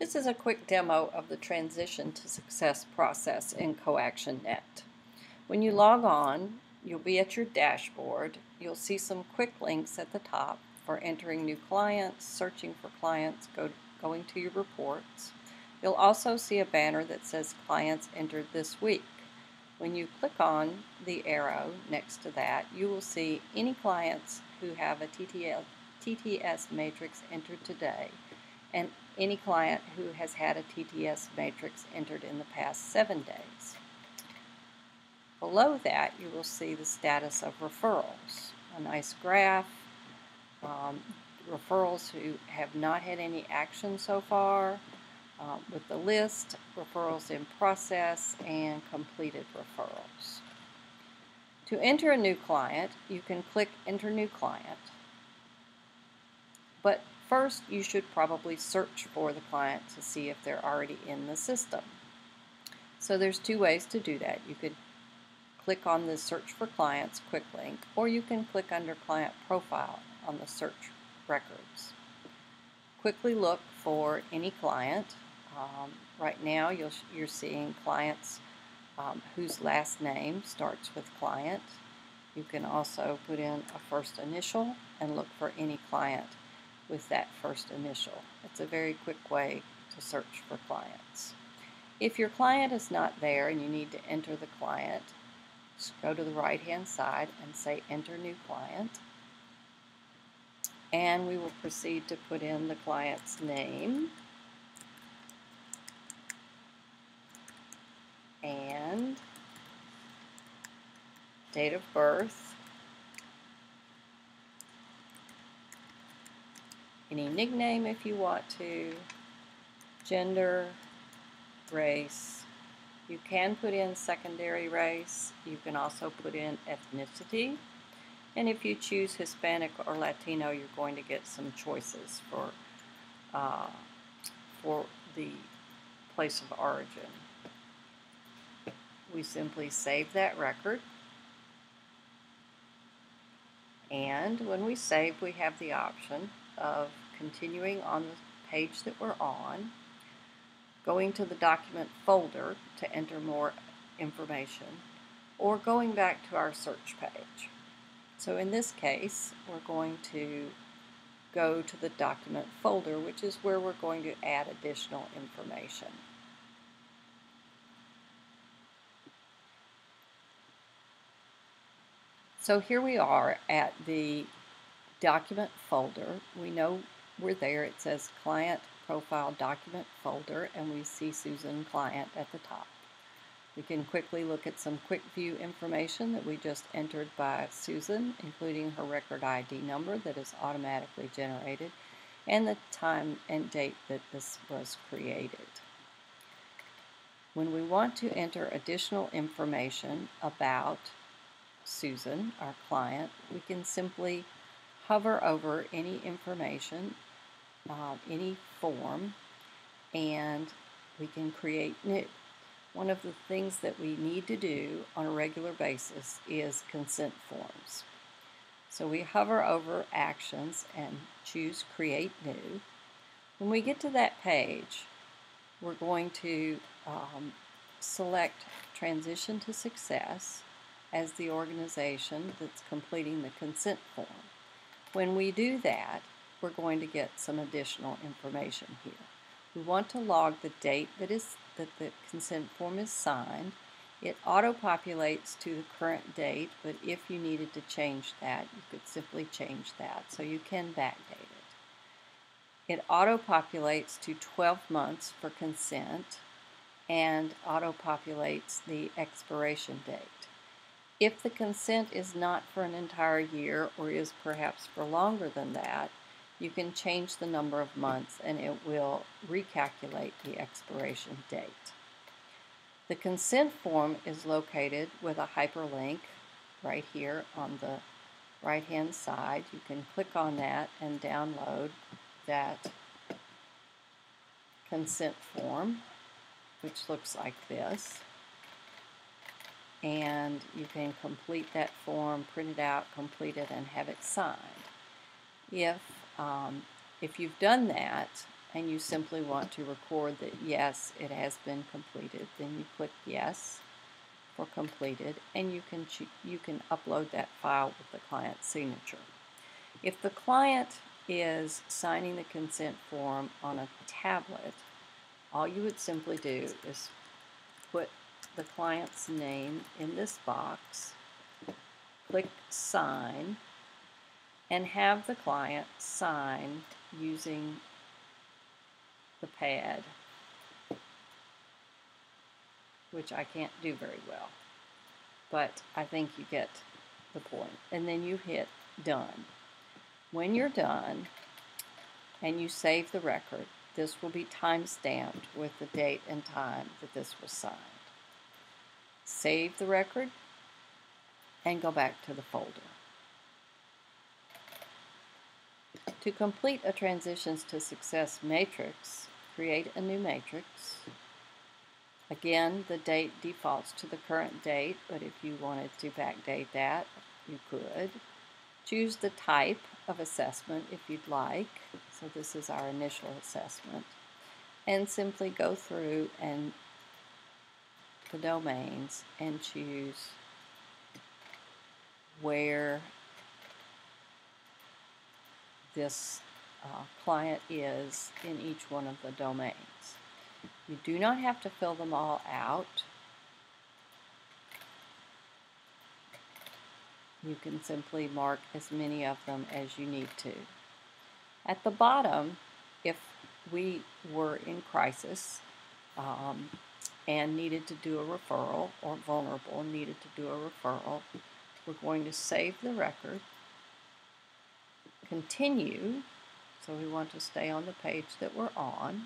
This is a quick demo of the Transition to Success process in CoActionNet. When you log on, you'll be at your dashboard. You'll see some quick links at the top for entering new clients, searching for clients, going to your reports. You'll also see a banner that says Clients Entered This Week. When you click on the arrow next to that, you will see any clients who have a TTS matrix entered today, and any client who has had a TTS matrix entered in the past 7 days. Below that, you will see the status of referrals, a nice graph, referrals who have not had any action so far, with the list, referrals in process, and completed referrals. To enter a new client, you can click Enter New Client, but first, you should probably search for the client to see if they're already in the system. So there's two ways to do that. You could click on the Search for Clients quick link, or you can click under Client Profile on the search records. Quickly look for any client. Right now, you're seeing clients whose last name starts with client. You can also put in a first initial and look for any client with that first initial. It's a very quick way to search for clients. If your client is not there and you need to enter the client, just go to the right hand side and say Enter New Client, and we will proceed to put in the client's name and date of birth, any nickname if you want to, gender, race. You can put in secondary race. You can also put in ethnicity. And if you choose Hispanic or Latino, you're going to get some choices for the place of origin. We simply save that record. And when we save, we have the option of continuing on the page that we're on, going to the document folder to enter more information, or going back to our search page. So in this case, we're going to go to the document folder, which is where we're going to add additional information. So here we are at the document folder. We know we're there. It says Client Profile Document Folder, and we see Susan Client at the top. We can quickly look at some quick view information that we just entered by Susan, including her record ID number that is automatically generated, and the time and date that this was created. When we want to enter additional information about Susan, our client, we can simply hover over any information, any form, and we can create new. One of the things that we need to do on a regular basis is consent forms. So we hover over Actions and choose Create New. When we get to that page, we're going to select Transition to Success as the organization that's completing the consent form. When we do that, we're going to get some additional information here. We want to log the date that the consent form is signed. It auto-populates to the current date, but if you needed to change that, you could simply change that, so you can backdate it. It auto-populates to 12 months for consent and auto-populates the expiration date. If the consent is not for an entire year or is perhaps for longer than that, you can change the number of months and it will recalculate the expiration date. The consent form is located with a hyperlink right here on the right hand side. You can click on that and download that consent form, which looks like this. And you can complete that form, print it out, complete it, and have it signed. If you've done that and you simply want to record that yes, it has been completed, then you click yes for completed, and you can upload that file with the client's signature. If the client is signing the consent form on a tablet, all you would simply do is put the client's name in this box, click sign, and have the client sign using the pad, which I can't do very well, but I think you get the point. And then you hit done. When you're done and you save the record, this will be time-stamped with the date and time that this was signed. Save the record and go back to the folder. To complete a Transitions to Success matrix, create a new matrix. Again, the date defaults to the current date, but if you wanted to backdate that, you could. Choose the type of assessment if you'd like. So this is our initial assessment. And simply go through and the domains and choose where this client is in each one of the domains. You do not have to fill them all out. You can simply mark as many of them as you need to. At the bottom, if we were in crisis and needed to do a referral, or vulnerable and needed to do a referral, we're going to save the record, continue, so we want to stay on the page that we're on,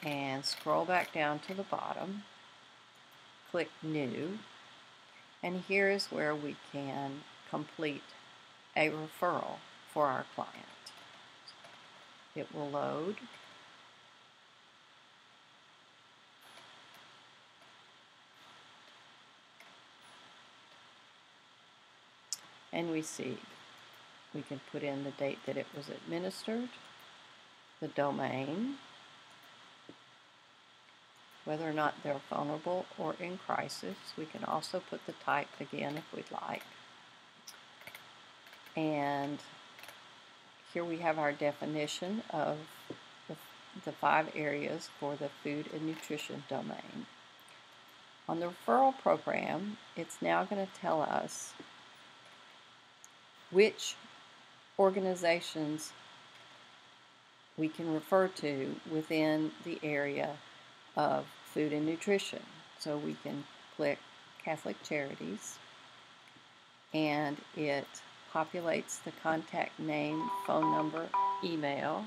and scroll back down to the bottom, click New, and here is where we can complete a referral for our client. It will load. And we see we can put in the date that it was administered, the domain, whether or not they're vulnerable or in crisis. We can also put the type again if we'd like. And here we have our definition of the 5 areas for the food and nutrition domain. On the referral program, it's now going to tell us which organizations we can refer to within the area of food and nutrition. So we can click Catholic Charities, and it populates the contact name, phone number, email.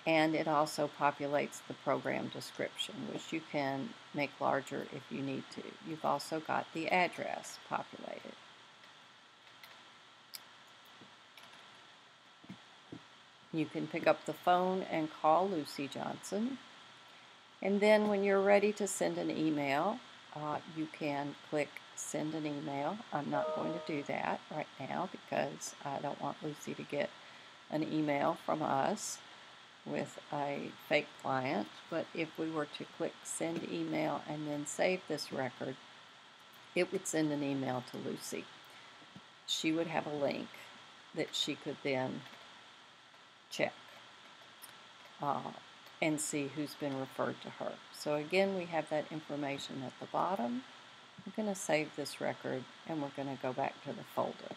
And it also populates the program description, which you can make larger if you need to. You've also got the address populated. You can pick up the phone and call Lucy Johnson. And then when you're ready to send an email, you can click Send an Email. I'm not going to do that right now because I don't want Lucy to get an email from us with a fake client. But if we were to click Send Email and then save this record, it would send an email to Lucy. She would have a link that she could then check and see who's been referred to her. So again, we have that information at the bottom. I'm going to save this record and we're going to go back to the folder.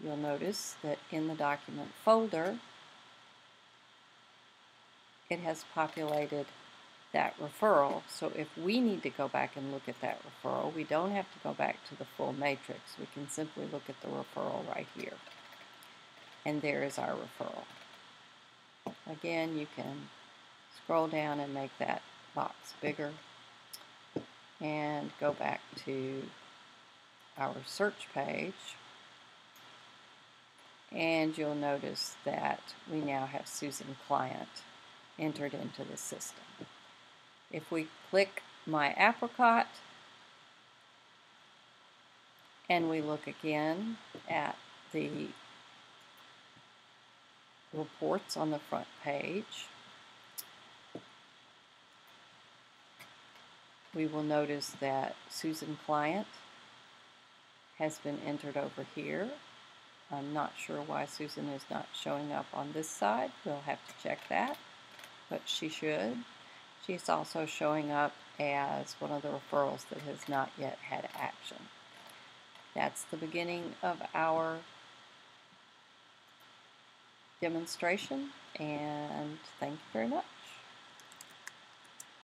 You'll notice that in the document folder, it has populated that referral. So if we need to go back and look at that referral, we don't have to go back to the full matrix. We can simply look at the referral right here. And there is our referral. Again, you can scroll down and make that box bigger and go back to our search page, and you'll notice that we now have Susan Client entered into the system. If we click my apricot, and we look again at the reports on the front page, we will notice that Susan Client has been entered over here. I'm not sure why Susan is not showing up on this side. We'll have to check that, but she should. She's also showing up as one of the referrals that has not yet had action. That's the beginning of our demonstration, and thank you very much.